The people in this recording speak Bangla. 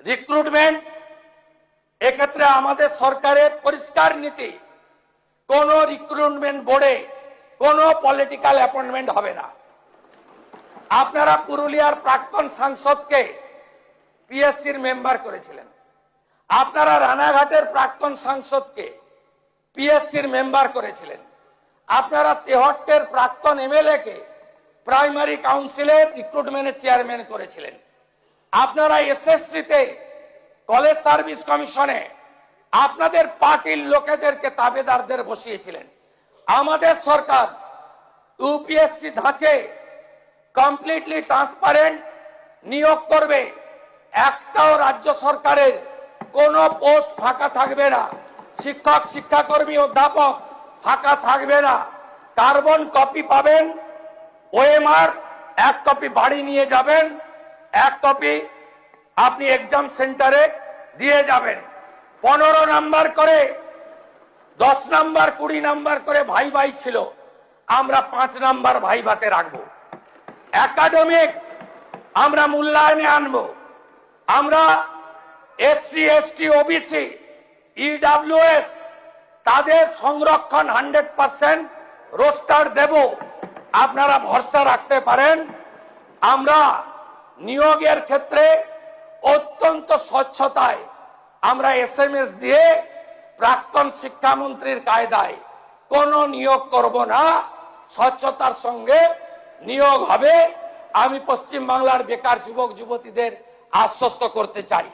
রিক্রুটমেন্ট এক্ষেত্রে আমাদের সরকারের পরিষ্কার নীতি, কোন রিক্রুটমেন্ট বোর্ডে কোন পলিটিক্যাল অ্যাপয়েন্টমেন্ট হবে না। আপনারা পুরুলিয়ার প্রাক্তন সাংসদকে পিএসসির মেম্বার করেছিলেন, আপনারা রানাঘাটের প্রাক্তন সাংসদকে পিএসসির মেম্বার করেছিলেন, আপনারা তেহট্টের প্রাক্তন এমএলএ কে প্রাইমারি কাউন্সিলের রিক্রুটমেন্টের চেয়ারম্যান করেছিলেন, আপনারা এসএসসিতে কলেজ সার্ভিস কমিশনে আপনাদের পার্টির লোকেদেরকে তাবেদারদের বসিয়েছিলেন। আমাদের সরকার ইউপিএসসি ধাঁচে কমপ্লিটলি ট্রান্সপারেন্ট নিয়োগ করবে, একটাও রাজ্য সরকারের কোন পোস্ট ফাঁকা থাকবে না, শিক্ষক শিক্ষাকর্মী অধ্যাপক ফাঁকা থাকবে না। কার্বন কপি পাবেন, ওএমআর এক কপি বাড়ি নিয়ে যাবেন, এক কপি আপনি এক্সাম সেন্টারে দিয়ে যাবেন। 15 নাম্বার করে 10 নাম্বার 20 নাম্বার করে ভাই ভাই ছিল, আমরা 5 নাম্বার ভাই ভাতে রাখবো। একাডেমিক আমরা মূল্যায়নে আনবো, আমরা এসসি এসটি ওবিসি ইডব্লিউএস তাদের সংরক্ষণ 100% রোস্টার দেব, আপনারা ভরসা রাখতে পারেন। আমরা নিয়োগের ক্ষেত্রে অত্যন্ত স্বচ্ছতায় আমরা এসএমএস দিয়ে প্রাক্তন শিক্ষামন্ত্রীর কায়দায় কোন নিয়োগ করব না, স্বচ্ছতার সঙ্গে নিয়োগ হবে। আমি পশ্চিম বাংলার বেকার যুবক যুবতীদের আশ্বস্ত করতে চাই।